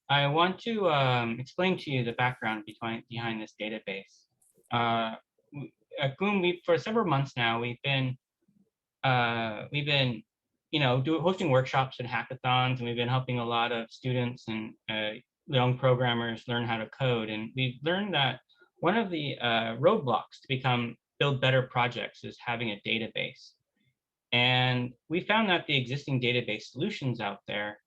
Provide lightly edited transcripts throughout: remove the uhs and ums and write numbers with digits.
I want to explain to you the background behind this database. Uh, at Qoom, for several months now, we've been hosting workshops and hackathons, and we've been helping a lot of students and young programmers learn how to code. And we've learned that one of the roadblocks to build better projects is having a database. And we found that the existing database solutions out there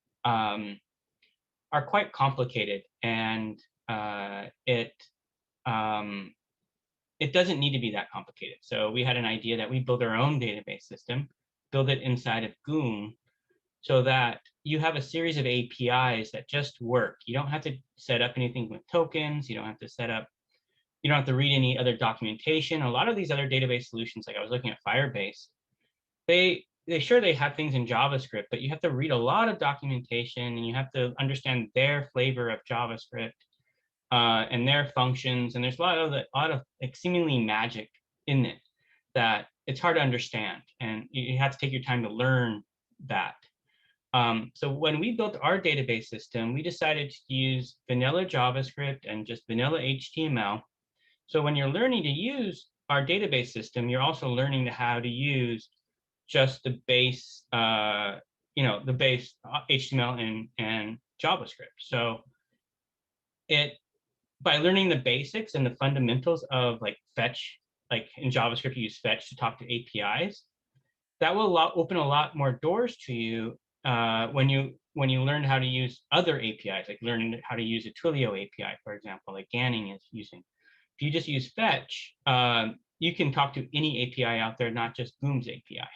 are quite complicated, and it doesn't need to be that complicated. So we had an idea that we build our own database system, build it inside of Qoom, so that you have a series of APIs that just work. You don't have to set up anything with tokens. You don't have to read any other documentation. A lot of these other database solutions, like I was looking at Firebase, they have things in JavaScript, but you have to read a lot of documentation, and you have to understand their flavor of JavaScript and their functions. And there's a lot of like seemingly magic in it that it's hard to understand, and you have to take your time to learn that. So when we built our database system, we decided to use vanilla JavaScript and just vanilla HTML. So when you're learning to use our database system, you're also learning how to use just the base, the base HTML and JavaScript. So by learning the basics and the fundamentals of like fetch, like in JavaScript, you use fetch to talk to APIs. That will open a lot more doors to you when you learn how to use other APIs, like learning how to use a Twilio API, for example, like Ganning is using. If you just use fetch, you can talk to any API out there, not just Qoom's API.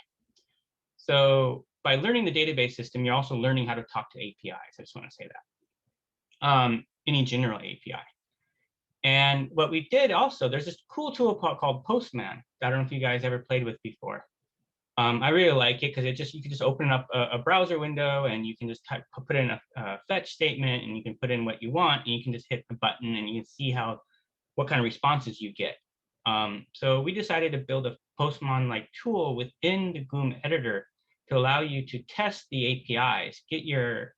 So by learning the database system, you're also learning how to talk to APIs. I just want to say that. Any general API. And what we did also, there's this cool tool called Postman. I don't know if you guys ever played with before. I really like it because you can just open up a browser window, and you can just put in a fetch statement, and you can put in what you want, and you can just hit the button, and you can see what kind of responses you get. So we decided to build a Postman-like tool within the Qoom editor to allow you to test the APIs, get a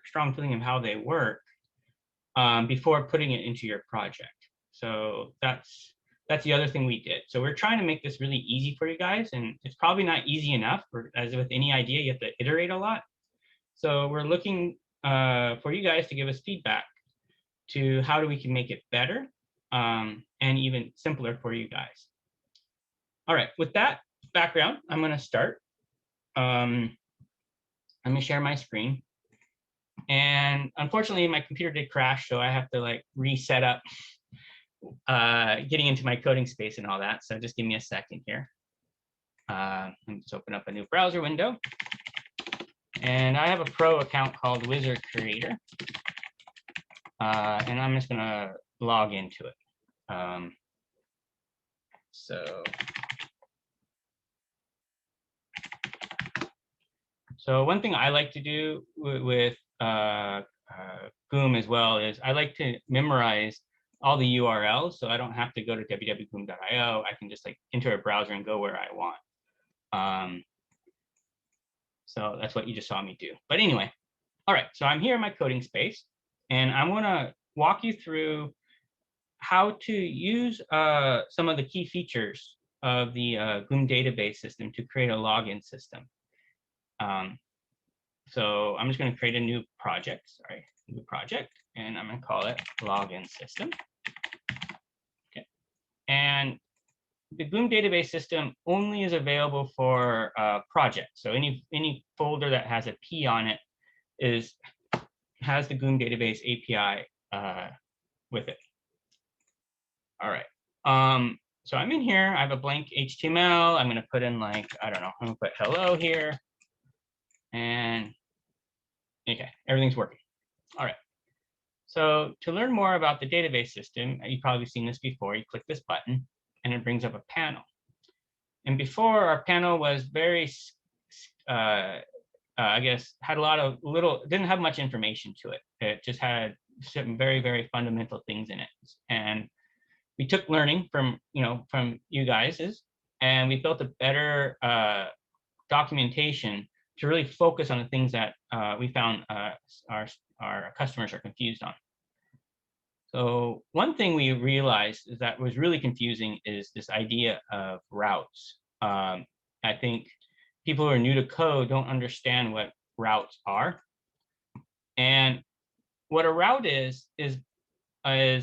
strong feeling of how they work before putting it into your project. So that's the other thing we did. So we're trying to make this really easy for you guys, and it's probably not easy enough. As with any idea, you have to iterate a lot. So we're looking for you guys to give us feedback to how we can make it better and even simpler for you guys. All right, with that background, I'm going to start. Let me share my screen. And unfortunately, my computer did crash, so I have to like reset up getting into my coding space and all that. So just give me a second here. Let me just open up a new browser window. And I have a pro account called Wizard Creator. And I'm just going to log into it. So one thing I like to do with Qoom as well is I like to memorize all the URLs, so I don't have to go to www.qoom.io. I can just like enter a browser and go where I want. So that's what you just saw me do. But anyway, all right, so I'm here in my coding space, and I'm going to walk you through how to use some of the key features of the Qoom database system to create a login system. So I'm just going to create a new project, and I'm going to call it login system. Okay. And the Qoom database system only is available for projects. So any folder that has a P on it has the Qoom database API with it. All right. So I'm in here. I have a blank HTML. I'm going to put in like, I don't know, I'm going to put hello here. And okay, everything's working. All right. So to learn more about the database system, you've probably seen this before. You click this button, and it brings up a panel. And before, our panel was very, I guess, had didn't have much information to it. It just had some very, very fundamental things in it. And we took learning from you guys, and we built a better documentation to really focus on the things that we found our customers are confused on. So one thing we realized is that was really confusing is this idea of routes. I think people who are new to code don't understand what routes are. And what a route is a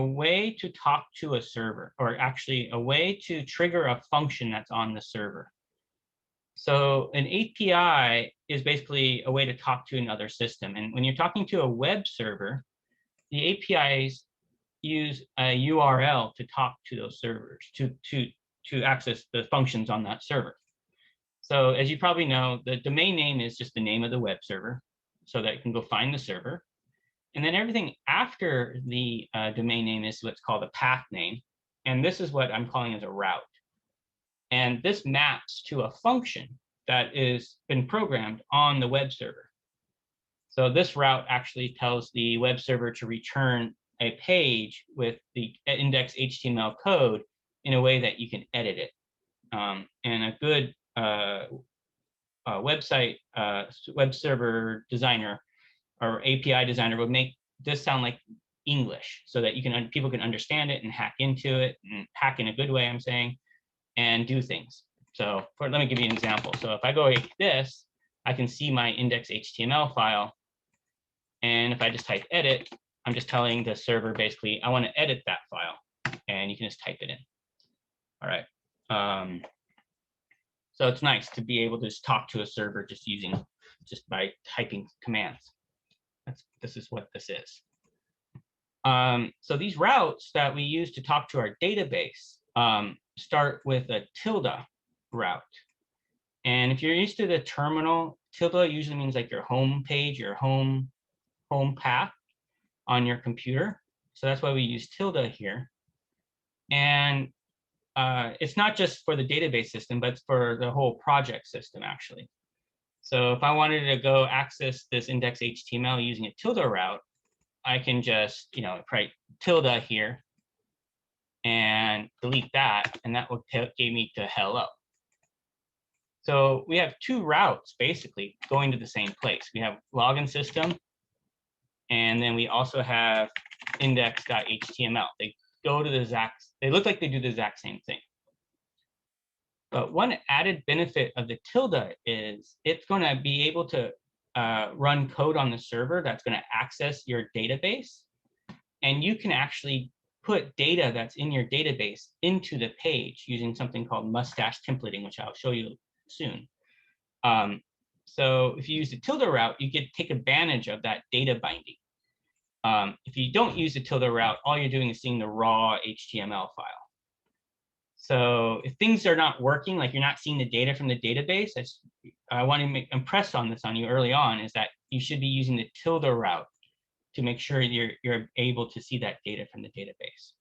way to talk to a server, or actually a way to trigger a function that's on the server. So an API is basically a way to talk to another system. And when you're talking to a web server, the APIs use a URL to talk to those servers, to access the functions on that server. So as you probably know, the domain name is just the name of the web server, so that you can go find the server. And then everything after the domain name is what's called a path name. And this is what I'm calling as a route. And this maps to a function that is been programmed on the web server. So this route actually tells the web server to return a page with the index HTML code in a way that you can edit it. And a good website web server designer or API designer would make this sound like English, so that people can understand it and hack into it, and hack in a good way, I'm saying, and do things. So let me give you an example. So if I go like this, I can see my index HTML file. And if I just type edit, I'm just telling the server basically, I want to edit that file, and you can just type it in. All right. So it's nice to be able to just talk to a server just by typing commands. This is what this is. So these routes that we use to talk to our database start with a tilde route. And if you're used to the terminal, tilde usually means like your home page, your home path on your computer. So that's why we use tilde here. And it's not just for the database system, but it's for the whole project system, actually. So if I wanted to go access this index HTML using a tilde route, I can just, write tilde here and delete that, and that will take me to hello. So we have two routes basically going to the same place. We have login system, and then we also have index.html. They look like they do the exact same thing. But one added benefit of the tilde is it's going to be able to run code on the server that's going to access your database. And you can actually put data that's in your database into the page using something called mustache templating, which I'll show you soon. So if you use the tilde route, you get to take advantage of that data binding. If you don't use the tilde route, all you're doing is seeing the raw HTML file. So if things are not working, like you're not seeing the data from the database, I want to impress on this on you early on, is that you should be using the tilde route to make sure you're able to see that data from the database.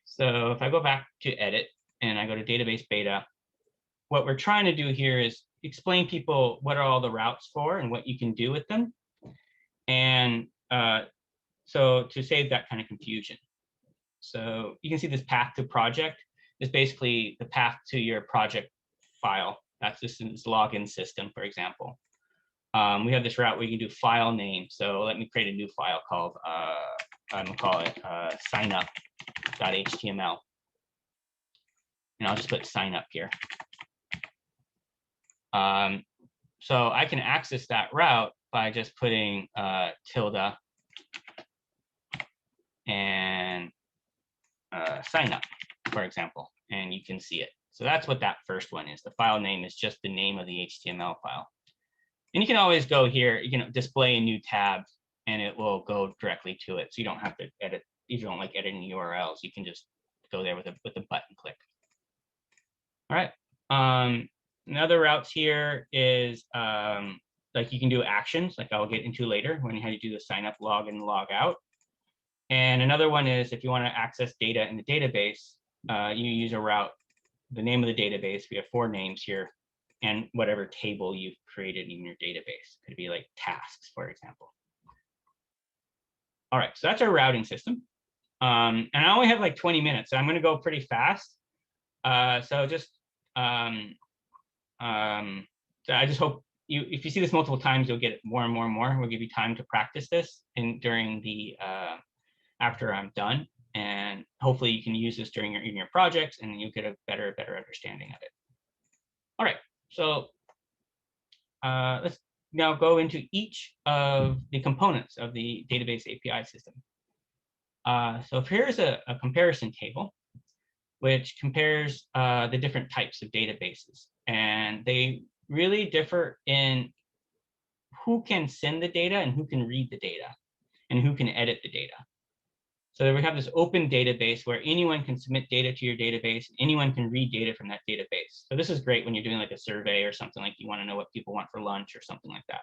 So if I go back to edit and I go to database beta, what we're trying to do here is explain people what are all the routes for and what you can do with them. And so to save that kind of confusion. So you can see this path to project is basically the path to your project file. That's this login system, for example. We have this route where you can do file name. So let me create a new file called, I'm gonna call it signup.html. And I'll just put sign up here. So I can access that route by just putting tilde and sign up, for example, and you can see it. So that's what that first one is. The file name is just the name of the HTML file. And you can always go here, you can display a new tab, and it will go directly to it. So you don't have to edit. If you don't like editing URLs, you can just go there with a button click. All right. Another routes here is like you can do actions, like I'll get into later when how you do the sign up, log in, log out. And another one is if you want to access data in the database, you use a route, the name of the database. We have 4 names here, and whatever table you've created in your database. Could be like tasks, for example. All right, so that's our routing system. And I only have like 20 minutes, so I'm going to go pretty fast. So just So I just hope if you see this multiple times, you'll get it more and more and more. We'll give you time to practice this during the after I'm done, and hopefully you can use this during your projects, and you'll get a better understanding of it. All right, so let's now go into each of the components of the database API system. So here's a comparison table, which compares the different types of databases, and they really differ in who can send the data and who can read the data and who can edit the data. So we have this open database where anyone can submit data to your database, anyone can read data from that database. So this is great when you're doing like a survey or something, like you want to know what people want for lunch or something like that.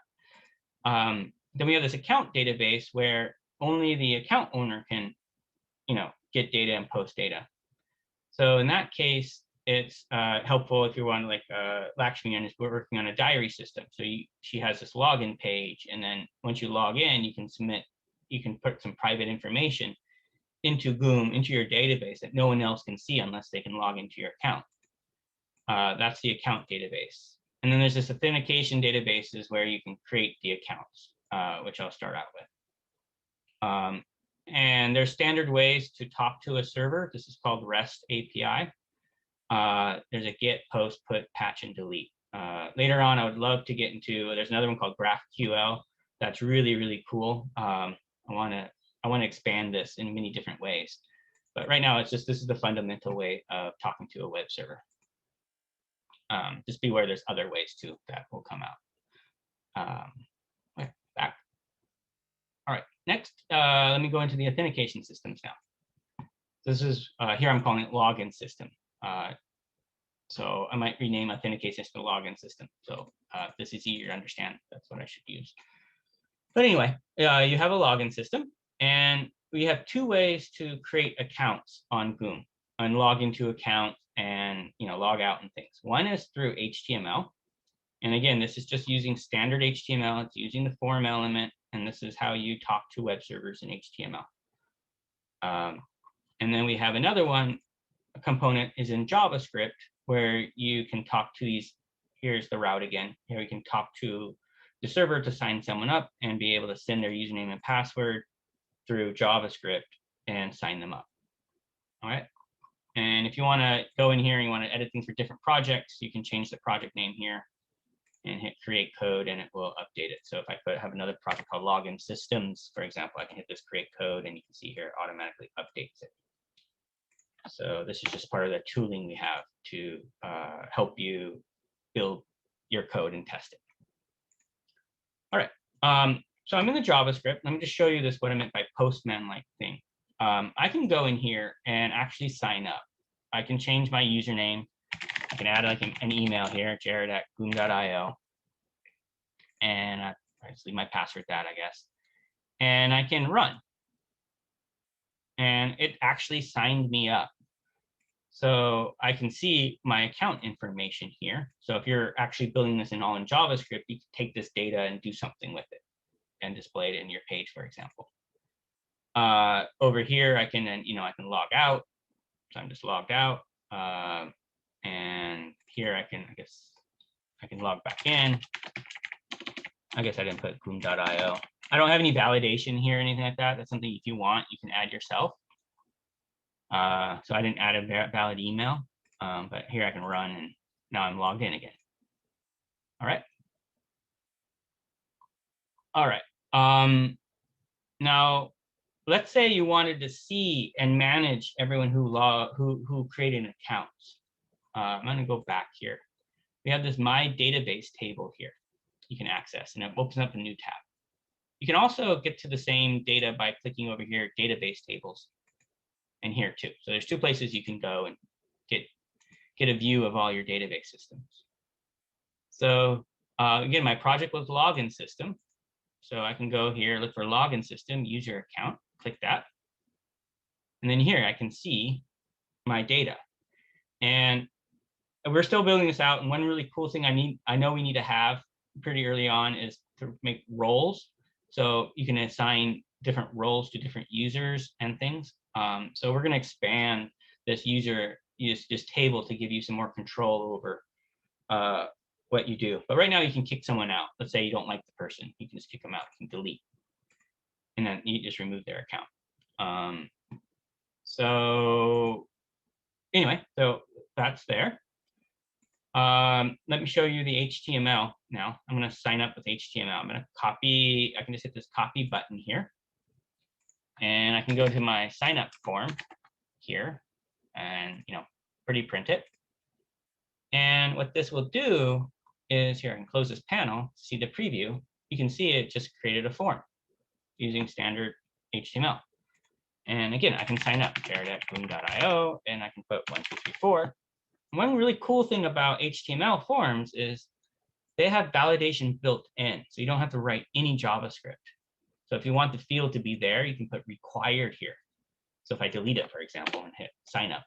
Then we have this account database where only the account owner can, get data and post data. So in that case, it's helpful if you want, like Lakshmi is working on a diary system. So she has this login page, and then once you log in, you can put some private information into Qoom, into your database that no one else can see unless they can log into your account. That's the account database. And then there's this authentication databases where you can create the accounts, which I'll start out with. And there's standard ways to talk to a server. This is called REST API. There's a get, post, put, patch, and delete. Later on, I would love to get into, there's another one called GraphQL. That's really, really cool. I want to expand this in many different ways. But right now, this is the fundamental way of talking to a web server. Just be aware there's other ways too that will come out. Back. All right, next, let me go into the authentication systems now. This is, here I'm calling it login system. So I might rename authentication system to login system. So this is easier to understand. That's what I should use. But anyway, you have a login system, and we have two ways to create accounts on Qoom and log into accounts and log out and things. One is through HTML. And again, this is just using standard HTML. It's using the form element, and this is how you talk to web servers in HTML. And then we have another one, a component is in JavaScript, where you can talk to these. Here's the route again. Here we can talk to the server to sign someone up and be able to send their username and password through JavaScript and sign them up. All right. And if you want to go in here and you want to edit things for different projects, you can change the project name here and hit create code, and it will update it. So if I have another project called login systems, for example, I can hit this create code, and you can see here it automatically updates it. So this is just part of the tooling we have to help you build your code and test it. All right. So I'm in the JavaScript. Let me just show you what I meant by Postman-like thing. I can go in here and actually sign up. I can change my username. I can add like an email here, jared@qoom.io. And I just leave my password that, I guess. And I can run. And it actually signed me up. So I can see my account information here. So if you're actually building this all in JavaScript, you can take this data and do something with it and display it in your page, for example. Over here, I can then, I can log out. So I'm just logged out. And here I can log back in. I guess I didn't put qoom.io. I don't have any validation here or anything like that. That's something if you want, you can add yourself. So I didn't add a valid email, but here I can run, and now I'm logged in again. All right. All right. Now, let's say you wanted to see and manage everyone who created accounts. I'm going to go back here. We have this My Database table here you can access, and it opens up a new tab. You can also get to the same data by clicking over here, Database Tables, and here too. So there's two places you can go and get a view of all your database systems. So again, my project was login system. So I can go here, look for login system, user account, click that. And then here I can see my data. And we're still building this out. And one really cool thing I know we need to have pretty early on is to make roles. So you can assign different roles to different users and things. So we're going to expand this user use this table to give you some more control over what you do. But right now you can kick someone out. Let's say you don't like the person, you can just kick them out, you can delete, and then you just remove their account. So anyway, so that's there. Let me show you the HTML now. I'm going to sign up with HTML. I'm going to copy, I can just hit this copy button here. And I can go to my sign up form here and, pretty print it. And what this will do is here, I can close this panel, see the preview. You can see it just created a form using standard HTML. And again, I can sign up Jared@Qoom.io and I can put 1, 2, 3, 4. One really cool thing about HTML forms is they have validation built in, so you don't have to write any JavaScript. So if you want the field to be there, you can put required here. So if I delete it, for example, and hit sign up,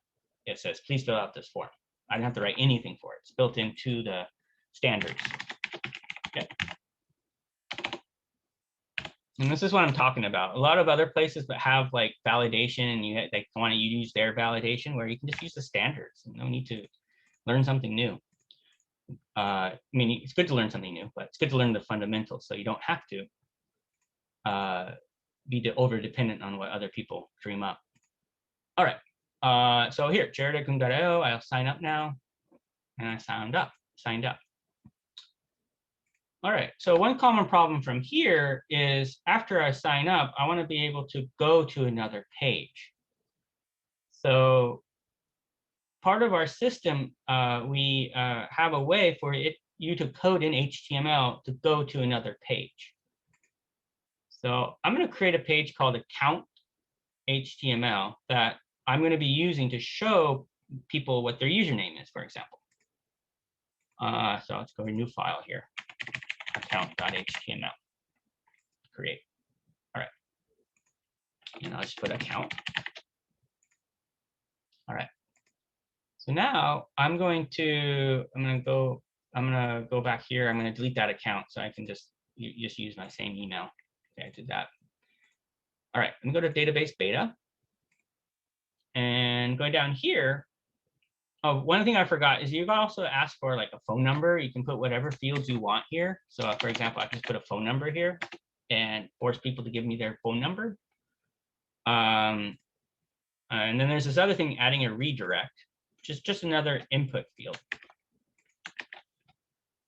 it says, please fill out this form. I don't have to write anything for it. It's built into the standards. Okay. And this is what I'm talking about. A lot of other places that have like validation and they want to use their validation, where you can just use the standards. No need to learn something new. I mean, it's good to learn something new, but it's good to learn the fundamentals so you don't have to be over dependent on what other people dream up. All right. So here, Jared@Qoom.io, I'll sign up now, and I signed up. All right, so one common problem from here is after I sign up, I want to be able to go to another page. So part of our system, we have a way for you to code in HTML to go to another page. So I'm going to create a page called account HTML that I'm going to be using to show people what their username is, for example. So let's go to a new file here. Account.html. Create. All right. And I'll just put account. All right. So now I'm gonna go back here. I'm gonna delete that account so I can just use my same email. Okay, I did that. All right, I'm gonna go to database beta. And going down here, oh, one thing I forgot is you can also ask for like a phone number. You can put whatever fields you want here. So for example, I can just put a phone number here and force people to give me their phone number. And then there's this other thing, adding a redirect, which is just another input field.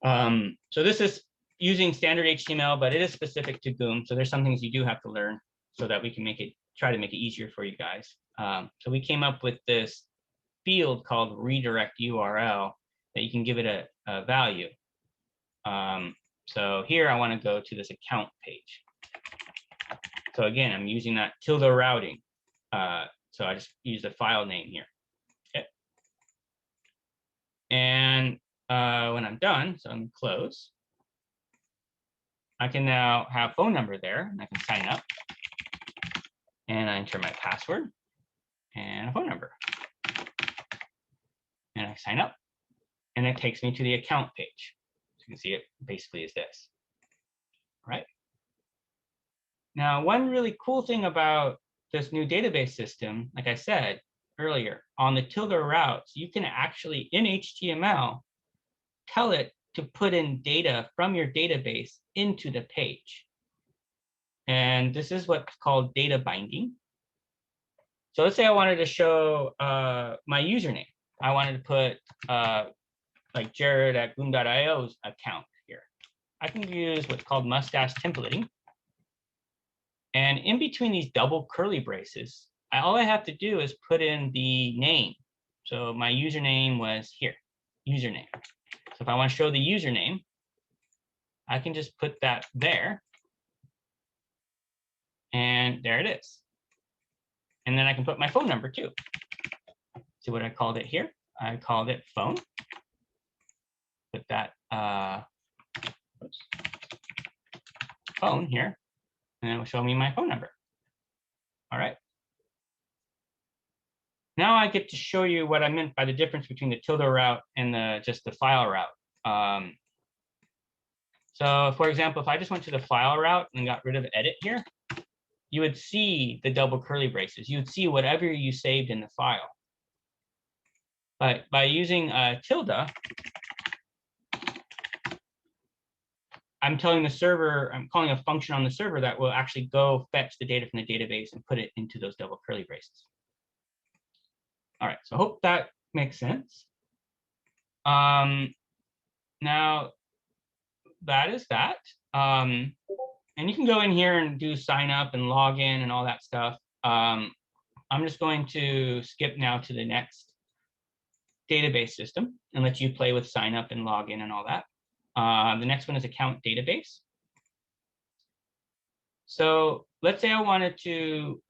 So this is using standard HTML, but it is specific to Qoom. So there's some things you do have to learn so that we can try to make it easier for you guys. So we came up with this field called redirect URL that you can give it a value. So here I want to go to this account page. So again, I'm using that tilde routing. So I just use the file name here. Okay. And when I'm done, so I'm going to close. I can now have phone number there, and I can sign up. And I enter my password and a phone number. And I sign up, and it takes me to the account page. So you can see it basically is this. All right. Now, one really cool thing about this new database system, like I said earlier, on the tilde routes, you can actually, in HTML, tell it to put in data from your database into the page. And this is what's called data binding. So let's say I wanted to show my username. I wanted to put like Jared@Qoom.io's account here. I can use what's called mustache templating. And in between these double curly braces, all I have to do is put in the name. So my username was here, username. So if I want to show the username, I can just put that there. And there it is. And then I can put my phone number too. See what I called it here? I called it phone. Put that phone here. And it will show me my phone number. All right. Now I get to show you what I meant by the difference between the tilde route and just the file route. So for example, if I just went to the file route and got rid of edit here, you would see the double curly braces. You would see whatever you saved in the file. But by using tilde, I'm telling the server, I'm calling a function on the server that will actually go fetch the data from the database and put it into those double curly braces. All right, so I hope that makes sense. Now, that is that. And you can go in here and do sign up and log in and all that stuff. I'm just going to skip now to the next database system and let you play with sign up and log in and all that. The next one is account database. So let's say I wanted to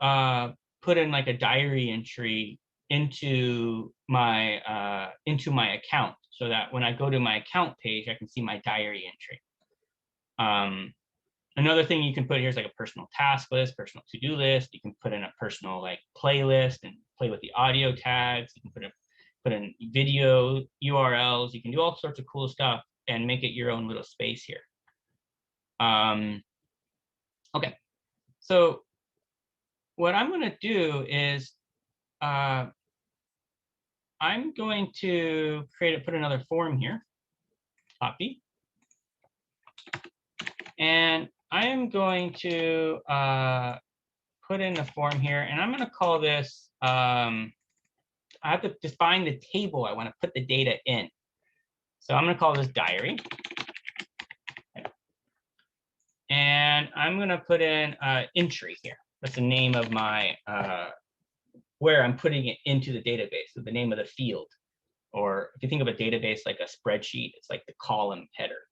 put in like a diary entry into my account, so that when I go to my account page, I can see my diary entry. Another thing you can put here is like a personal task list, personal to-do list. You can put in a personal like playlist and play with the audio tags. You can put in video URLs. You can do all sorts of cool stuff and make it your own little space here. Okay, so what I'm going to do is I'm going to put another form here, copy, and I am going to put in the form here, and I'm going to call this, I have to define the table I want to put the data in. So I'm going to call this diary. And I'm going to put in entry here. That's the name of my, where I'm putting it into the database, so the name of the field. Or if you think of a database like a spreadsheet, it's like the column header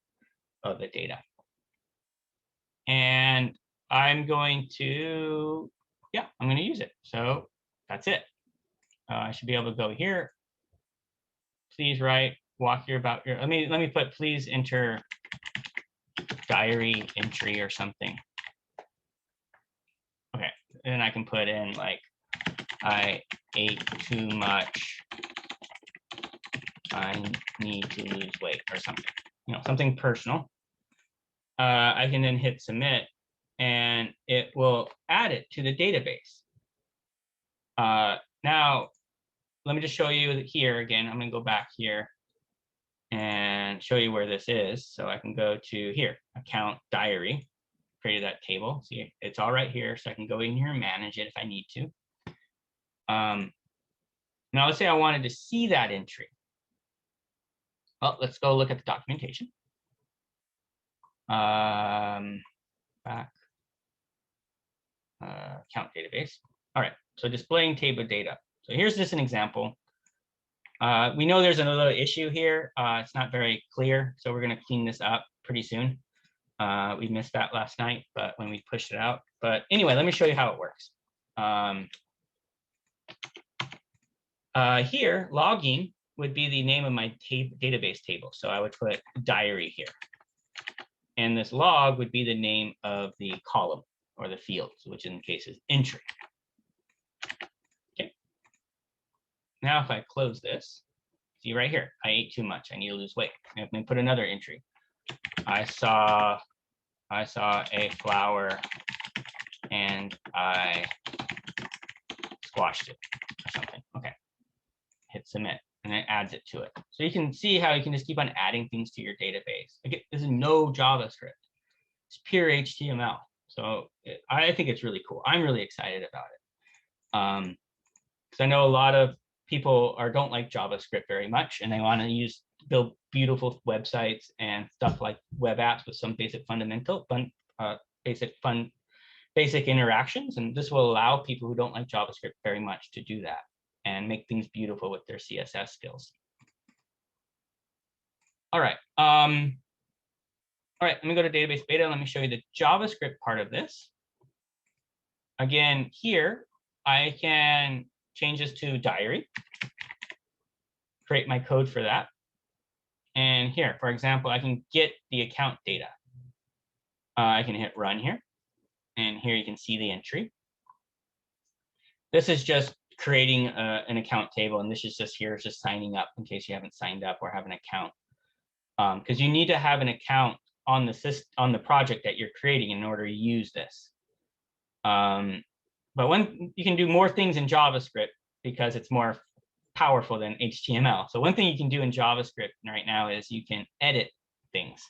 of the data. And I'm going to, yeah, I'm going to use it. So that's it. I should be able to go here. Please write, walk your about your, let me put, please enter diary entry or something. Okay, and I can put in like, I ate too much, I need to lose weight or something, something personal. I can then hit submit and it will add it to the database. Now, let me just show you here again. I'm going to go back here and show you where this is. So I can go to here, account diary, created that table. See, it's all right here. So I can go in here and manage it if I need to. Now let's say I wanted to see that entry. Well, let's go look at the documentation. Back, account database. All right, so displaying table data. So here's just an example. We know there's another issue here. It's not very clear, so we're going to clean this up pretty soon. We missed that last night, but when we pushed it out. But anyway, let me show you how it works. Here, logging would be the name of my database table. So I would put diary here. And this log would be the name of the column or the field, which in the case is entry. Okay. Now, if I close this, see right here, I ate too much. I need to lose weight. Let me put another entry. I saw a flower and I squashed it or something. Okay. Hit submit and it adds it to it. So you can see how you can just keep on adding things to your database. Again, this is no JavaScript. It's pure HTML. So I think it's really cool. I'm really excited about it. Because I know a lot of people don't like JavaScript very much, and they want to build beautiful websites and stuff like web apps with some basic basic interactions. And this will allow people who don't like JavaScript very much to do that and make things beautiful with their CSS skills. All right. All right, let me go to database beta. Let me show you the JavaScript part of this. Again, here, I can change this to diary, create my code for that. And here, for example, I can get the account data. I can hit run here. And here you can see the entry. This is just creating an account table. And this is just here, just signing up in case you haven't signed up or have an account. Because you need to have an account on the project that you're creating in order to use this. But when you can do more things in JavaScript because it's more powerful than HTML. So one thing you can do in JavaScript right now is you can edit things.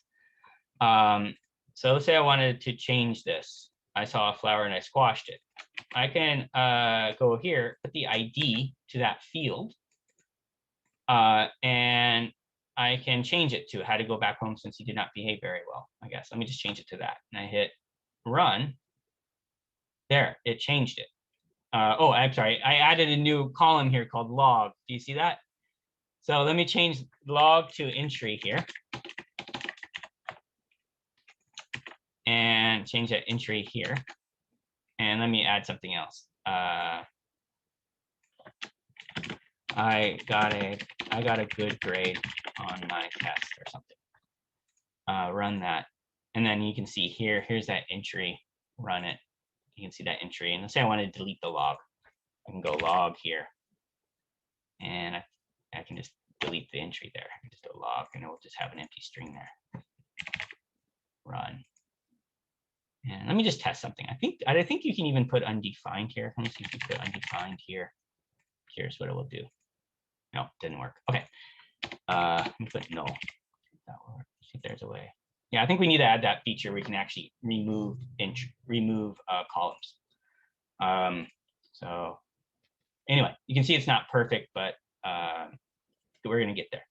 So let's say I wanted to change this. I saw a flower and I squashed it. I can go here, put the ID to that field, and I can change it to how to go back home since he did not behave very well, I guess. Let me just change it to that. And I hit run. There, it changed it. Oh, I'm sorry. I added a new column here called log. Do you see that? So let me change log to entry here. And change that entry here. And let me add something else. I got a good grade on my test or something. Run that. And then you can see here, here's that entry, run it. You can see that entry. And let's say I want to delete the log. I can go log here. And I can just delete the entry there. I can just go log and it will just have an empty string there. Run. And let me just test something. I think you can even put undefined here. Let me see if you put undefined here. Here's what it will do. No, didn't work. Okay. Let me put null. That will work. See if there's a way. Yeah, I think we need to add that feature where we can actually remove columns. So anyway, you can see it's not perfect, but we're going to get there.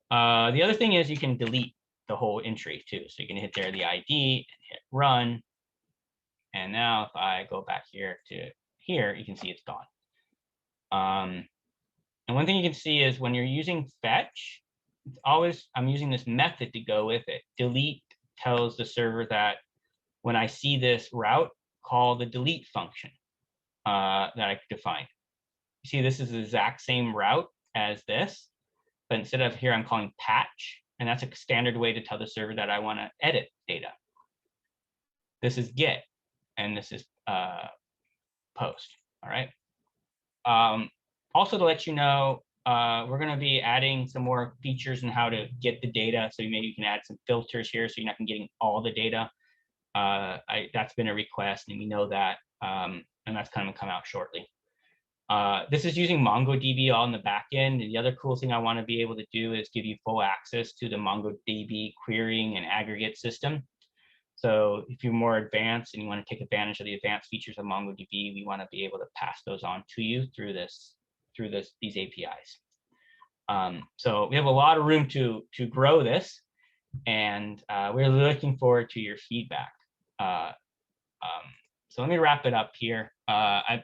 The other thing is you can delete the whole entry too. So you can hit there the ID and hit run. And now if I go back here to here, you can see it's gone. And one thing you can see is when you're using fetch, it's always, I'm using this method to go with it. Delete tells the server that when I see this route, call the delete function that I defined. You see, this is the exact same route as this, but instead of here, I'm calling patch. And that's a standard way to tell the server that I want to edit data. This is get, and this is post. All right. Also to let you know, we're going to be adding some more features on how to get the data. So maybe you can add some filters here so you're not getting all the data. That's been a request, and we know that, and that's kind of come out shortly. This is using MongoDB all in the back end. And the other cool thing I want to be able to do is give you full access to the MongoDB querying and aggregate system. So if you're more advanced and you want to take advantage of the advanced features of MongoDB, we want to be able to pass those on to you through these APIs. So we have a lot of room to grow this, and we're looking forward to your feedback. So let me wrap it up here.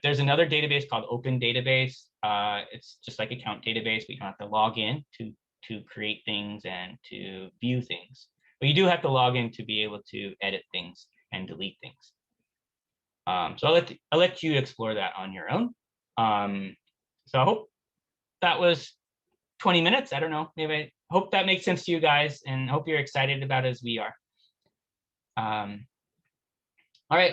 There's another database called Open Database. It's just like account database, but you don't have to log in to create things and to view things. But you do have to log in to be able to edit things and delete things. So I'll let you explore that on your own. So I hope that was 20 minutes. I don't know. Maybe I hope that makes sense to you guys, and hope you're excited about it as we are.